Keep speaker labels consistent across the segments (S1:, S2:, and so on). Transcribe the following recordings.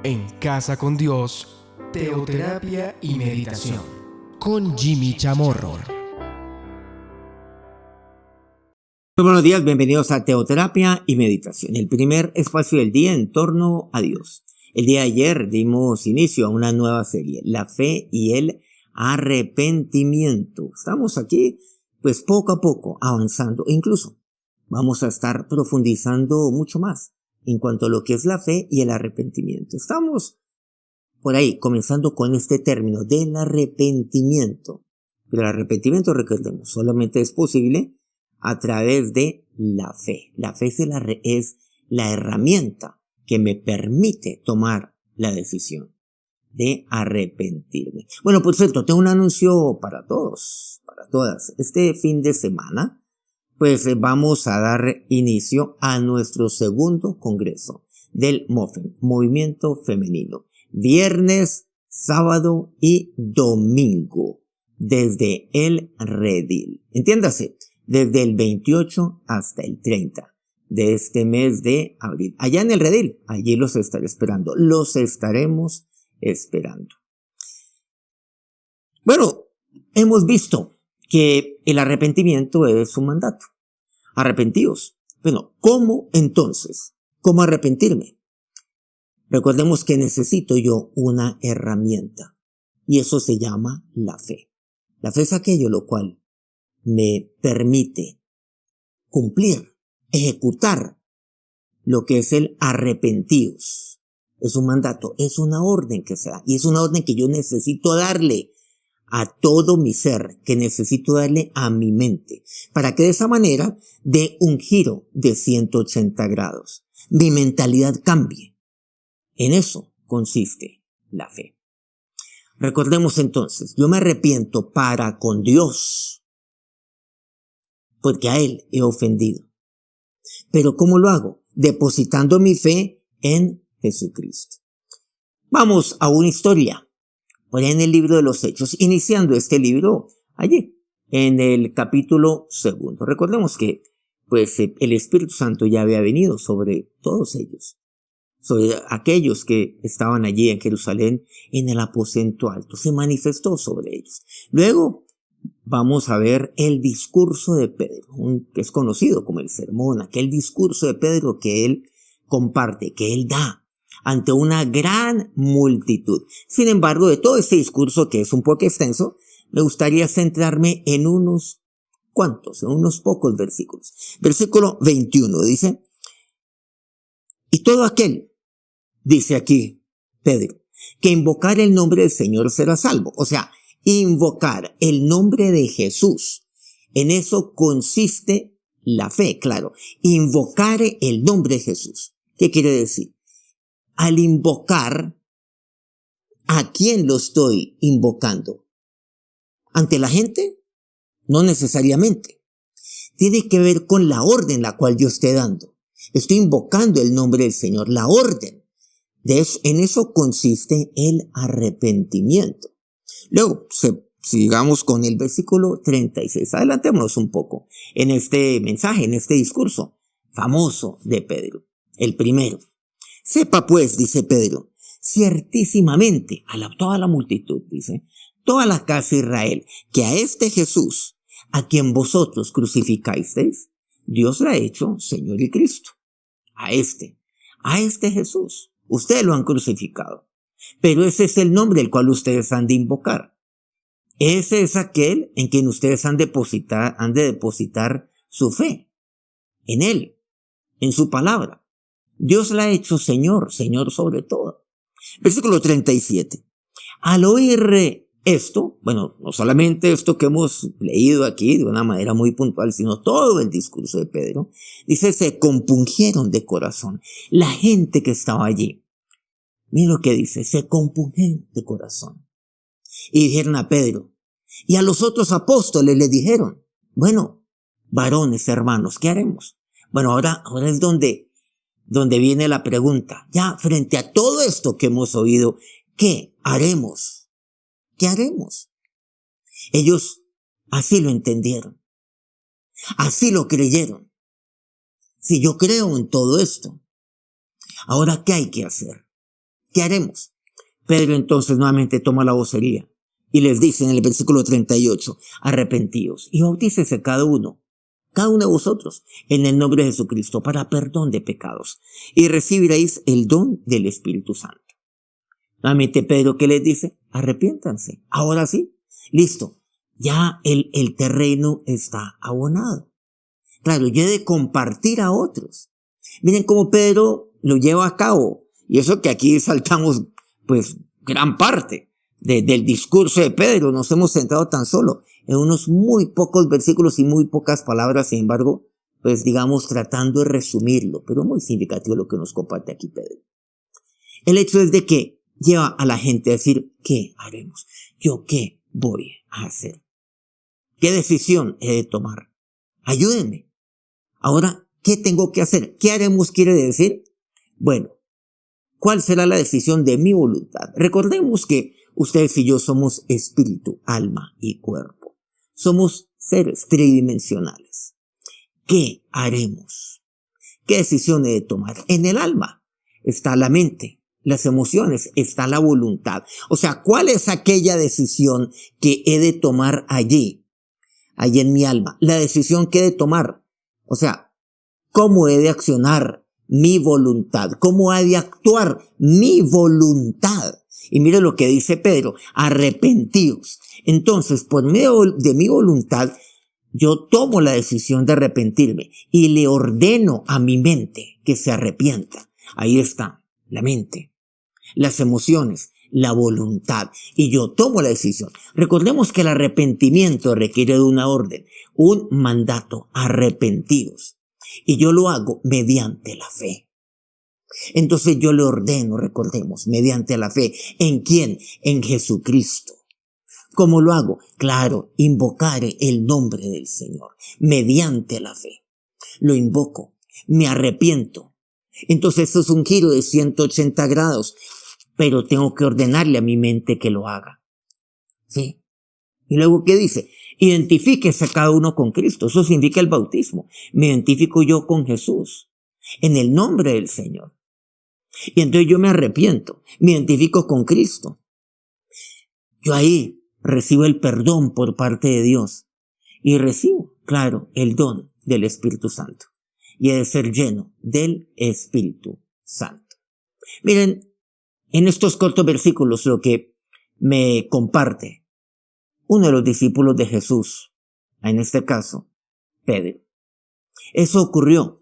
S1: En Casa con Dios, teoterapia y meditación. Con Jimmy Chamorro.
S2: Muy buenos días, bienvenidos a Teoterapia y Meditación, el primer espacio del día en torno a Dios. El día de ayer dimos inicio a una nueva serie, la fe y el arrepentimiento. Estamos aquí, pues poco a poco, avanzando. Incluso vamos a estar profundizando mucho más en cuanto a lo que es la fe y el arrepentimiento. Estamos por ahí comenzando con este término del arrepentimiento. Pero el arrepentimiento, recordemos, solamente es posible a través de la fe. La fe es la herramienta que me permite tomar la decisión de arrepentirme. Bueno, por cierto, tengo un anuncio para todos, para todas. Este fin de semana, pues vamos a dar inicio a nuestro segundo congreso del MOFEM, Movimiento Femenino. Viernes, sábado y domingo, desde el Redil. Entiéndase, desde el 28 hasta el 30 de este mes de abril. Allá en el Redil, allí los estaré esperando. Los estaremos esperando. Bueno, hemos visto que el arrepentimiento es un mandato. Arrepentíos. Bueno, ¿cómo entonces? ¿Cómo arrepentirme? Recordemos que necesito yo una herramienta. Y eso se llama la fe. La fe es aquello lo cual me permite cumplir, ejecutar lo que es el arrepentíos. Es un mandato, es una orden que se da. Y es una orden que yo necesito darle a todo mi ser, que necesito darle a mi mente, para que de esa manera dé un giro de 180 grados. Mi mentalidad cambie. En eso consiste la fe. Recordemos entonces, yo me arrepiento para con Dios, porque a Él he ofendido. Pero ¿cómo lo hago? Depositando mi fe en Jesucristo. Vamos a una historia. Por ahí en el libro de los Hechos, iniciando este libro allí, en el capítulo 2. Recordemos que, pues, el Espíritu Santo ya había venido sobre todos ellos, sobre aquellos que estaban allí en Jerusalén, en el aposento alto, se manifestó sobre ellos. Luego, vamos a ver el discurso de Pedro, que es conocido como el sermón, aquel discurso de Pedro que él comparte, que él da ante una gran multitud. Sin embargo, de todo este discurso, que es un poco extenso, me gustaría centrarme en unos pocos versículos. Versículo 21 dice: y todo aquel, dice aquí Pedro, que invocar el nombre del Señor será salvo. O sea, invocar el nombre de Jesús. En eso consiste la fe, claro. Invocar el nombre de Jesús. ¿Qué quiere decir? Al invocar, ¿a quién lo estoy invocando? ¿Ante la gente? No necesariamente. Tiene que ver con la orden la cual yo esté dando. Estoy invocando el nombre del Señor, la orden. En eso consiste el arrepentimiento. Luego, sigamos con el versículo 36. Adelantémonos un poco en este mensaje, en este discurso famoso de Pedro, el primero. Sepa pues, dice Pedro, ciertísimamente, toda la multitud, dice, toda la casa de Israel, que a este Jesús, a quien vosotros crucificasteis, Dios le ha hecho Señor y Cristo. A este Jesús, ustedes lo han crucificado. Pero ese es el nombre el cual ustedes han de invocar. Ese es aquel en quien ustedes han de depositar su fe. En Él, en su palabra. Dios la ha hecho Señor, Señor sobre todo. Versículo 37. Al oír esto, bueno, no solamente esto que hemos leído aquí de una manera muy puntual, sino todo el discurso de Pedro, dice, se compungieron de corazón. La gente que estaba allí, mira lo que dice, se compungieron de corazón. Y dijeron a Pedro, y a los otros apóstoles le dijeron, bueno, varones, hermanos, ¿qué haremos? Bueno, ahora es donde viene la pregunta. Ya, frente a todo esto que hemos oído, ¿qué haremos? ¿Qué haremos? Ellos así lo entendieron. Así lo creyeron. Si yo creo en todo esto, ahora, ¿qué hay que hacer? ¿qué haremos? Pedro entonces nuevamente toma la vocería y les dice en el versículo 38, arrepentíos y bautícese cada uno de vosotros, en el nombre de Jesucristo, para perdón de pecados, y recibiréis el don del Espíritu Santo. Nuevamente Pedro, ¿qué les dice? Arrepiéntanse. Ahora sí, listo, ya el terreno está abonado. Claro, yo he de compartir a otros. Miren cómo Pedro lo lleva a cabo, y eso que aquí saltamos, pues, gran parte del discurso de Pedro. Nos hemos centrado tan solo en unos muy pocos versículos y muy pocas palabras, sin embargo, pues digamos tratando de resumirlo, pero muy significativo lo que nos comparte aquí Pedro. El hecho es de que lleva a la gente a decir, ¿qué haremos? ¿Yo qué voy a hacer? ¿Qué decisión he de tomar? Ayúdenme. Ahora, ¿qué tengo que hacer? ¿Qué haremos quiere decir? Bueno, ¿cuál será la decisión de mi voluntad? Recordemos que ustedes y yo somos espíritu, alma y cuerpo. Somos seres tridimensionales. ¿Qué haremos? ¿Qué decisión he de tomar? En el alma está la mente, las emociones, está la voluntad. O sea, ¿cuál es aquella decisión que he de tomar allí en mi alma? La decisión que he de tomar. O sea, ¿cómo he de accionar mi voluntad? ¿Cómo ha de actuar mi voluntad? Y mire lo que dice Pedro, arrepentíos. Entonces, por medio de mi voluntad, yo tomo la decisión de arrepentirme y le ordeno a mi mente que se arrepienta. Ahí está, la mente, las emociones, la voluntad. Y yo tomo la decisión. Recordemos que el arrepentimiento requiere de una orden, un mandato, arrepentidos. Y yo lo hago mediante la fe. Entonces yo le ordeno, recordemos, mediante la fe. ¿En quién? En Jesucristo. ¿Cómo lo hago? Claro, invocar el nombre del Señor, mediante la fe. Lo invoco, me arrepiento. Entonces eso es un giro de 180 grados, pero tengo que ordenarle a mi mente que lo haga. ¿Sí? Y luego, ¿qué dice? Identifíquese cada uno con Cristo. Eso significa el bautismo. Me identifico yo con Jesús, en el nombre del Señor. Y entonces yo me arrepiento, me identifico con Cristo. Yo ahí recibo el perdón por parte de Dios y recibo, claro, el don del Espíritu Santo. Y he de ser lleno del Espíritu Santo. Miren, en estos cortos versículos lo que me comparte uno de los discípulos de Jesús, en este caso, Pedro. Eso ocurrió.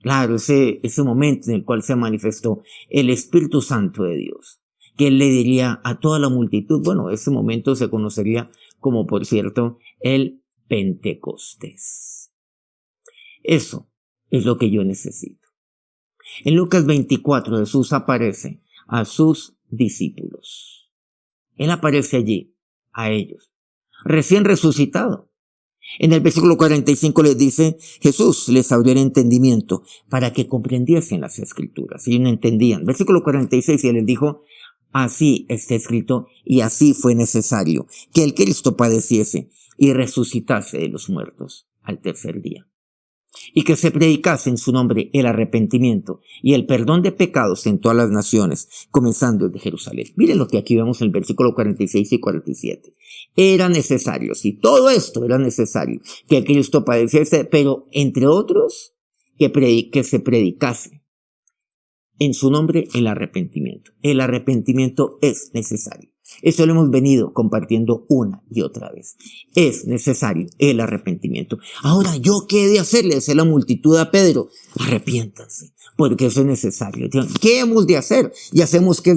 S2: Claro, ese momento en el cual se manifestó el Espíritu Santo de Dios, que él le diría a toda la multitud, bueno, ese momento se conocería como, por cierto, el Pentecostés. Eso es lo que yo necesito. En Lucas 24, Jesús aparece a sus discípulos. Él aparece allí, a ellos, recién resucitado. En el versículo 45 les dice, Jesús les abrió el entendimiento para que comprendiesen las escrituras. Y no entendían. Versículo 46, y él les dijo, así está escrito y así fue necesario que el Cristo padeciese y resucitase de los muertos al tercer día. Y que se predicase en su nombre el arrepentimiento y el perdón de pecados en todas las naciones, comenzando desde Jerusalén. Miren lo que aquí vemos en el versículo 46 y 47. Era necesario, si todo esto era necesario, que Cristo padeciese, pero entre otros, que se predicase en su nombre el arrepentimiento. El arrepentimiento es necesario. Eso lo hemos venido compartiendo una y otra vez. Es necesario el arrepentimiento. Ahora, ¿yo qué he de hacer? Le decía la multitud a Pedro, arrepiéntanse, porque eso es necesario. ¿Qué hemos de hacer? Ya sabemos qué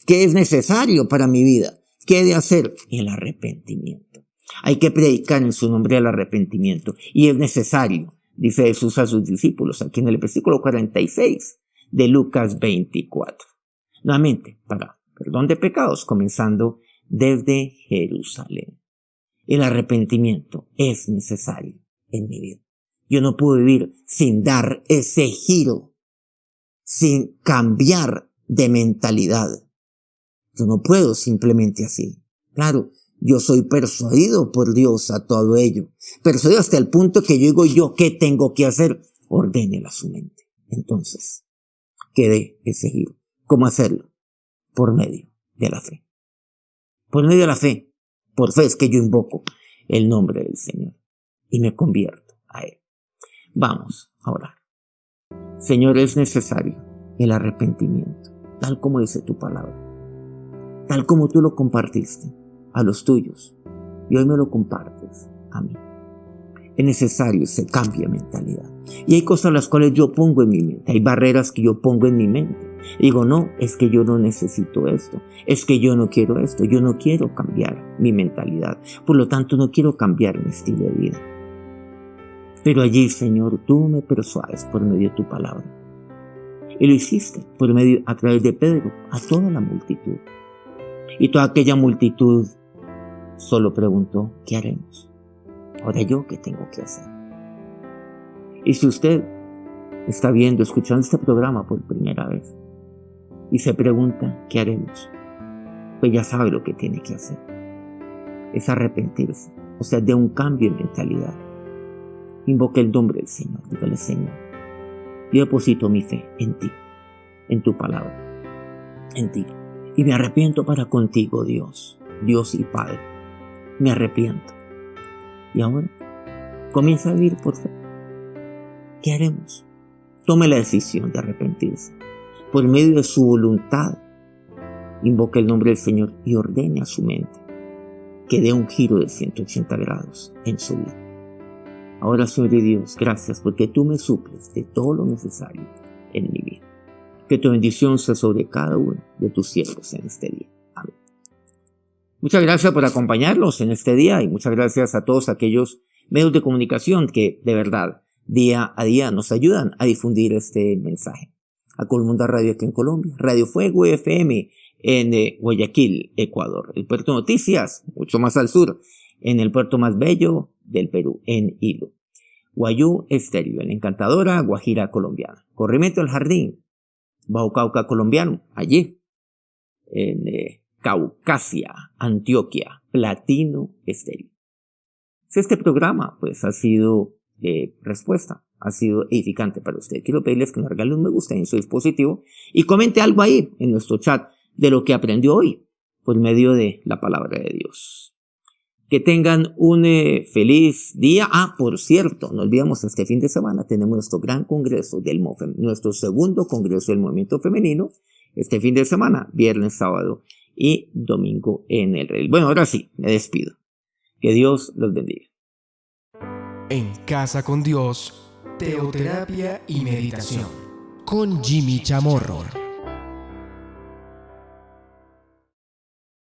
S2: es necesario para mi vida. ¿Qué he de hacer? El arrepentimiento. Hay que predicar en su nombre el arrepentimiento. Y es necesario, dice Jesús a sus discípulos, aquí en el versículo 46 de Lucas 24. Nuevamente, para perdón de pecados, comenzando desde Jerusalén. El arrepentimiento es necesario en mi vida. Yo no puedo vivir sin dar ese giro, sin cambiar de mentalidad. Yo no puedo simplemente así. Claro, yo soy persuadido por Dios a todo ello. Persuadido hasta el punto que yo digo, ¿yo qué tengo que hacer? Ordénela a su mente. Entonces, ¿qué de ese giro? ¿Cómo hacerlo? por medio de la fe. Por medio de la fe, por fe es que yo invoco el nombre del Señor y me convierto a Él. Vamos a orar. Señor, es necesario el arrepentimiento, tal como dice tu palabra, tal como tú lo compartiste a los tuyos y hoy me lo compartes a mí. Es necesario ese cambio de mentalidad. Y hay cosas las cuales yo pongo en mi mente, hay barreras que yo pongo en mi mente. Digo, no, es que yo no necesito esto, es que yo no quiero esto, yo no quiero cambiar mi mentalidad, por lo tanto no quiero cambiar mi estilo de vida. Pero allí, Señor, tú me persuades por medio de tu palabra. Y lo hiciste a través de Pedro, a toda la multitud. Y toda aquella multitud solo preguntó, ¿qué haremos? Ahora yo, ¿qué tengo que hacer? Y si usted está escuchando este programa por primera vez y se pregunta, ¿qué haremos? Pues ya sabe lo que tiene que hacer. Es arrepentirse, o sea, de un cambio de mentalidad. Invoque el nombre del Señor, dígale, Señor, yo deposito mi fe en ti, en tu palabra, en ti. Y me arrepiento para contigo, Dios y Padre. Me arrepiento. Y ahora comienza a vivir por fe. ¿Qué haremos? Tome la decisión de arrepentirse. Por medio de su voluntad, invoque el nombre del Señor y ordene a su mente que dé un giro de 180 grados en su vida. Ahora, Señor y Dios, gracias porque tú me suples de todo lo necesario en mi vida. Que tu bendición sea sobre cada uno de tus siervos en este día. Amén. Muchas gracias por acompañarnos en este día y muchas gracias a todos aquellos medios de comunicación que de verdad día a día nos ayudan a difundir este mensaje. A Colmunda Radio aquí en Colombia, Radio Fuego FM en Guayaquil, Ecuador. El Puerto Noticias, mucho más al sur, en el puerto más bello del Perú, en Hilo. Guayú Estéreo, en Encantadora, Guajira colombiana. Corrimiento del Jardín, Bajo Cauca colombiano, allí, en Caucasia, Antioquia, Platino Estéreo. Si este programa pues ha sido respuesta, ha sido edificante para usted, quiero pedirles que nos regale un me gusta en su dispositivo y comente algo ahí en nuestro chat de lo que aprendió hoy por medio de la palabra de Dios. Que tengan un feliz día. Por cierto, no olvidemos, este fin de semana tenemos nuestro gran congreso nuestro segundo congreso del movimiento femenino, este fin de semana, viernes, sábado y domingo en el Rey. Bueno, ahora sí, me despido. Que Dios los bendiga.
S1: En Casa con Dios, teoterapia y meditación con Jimmy Chamorro.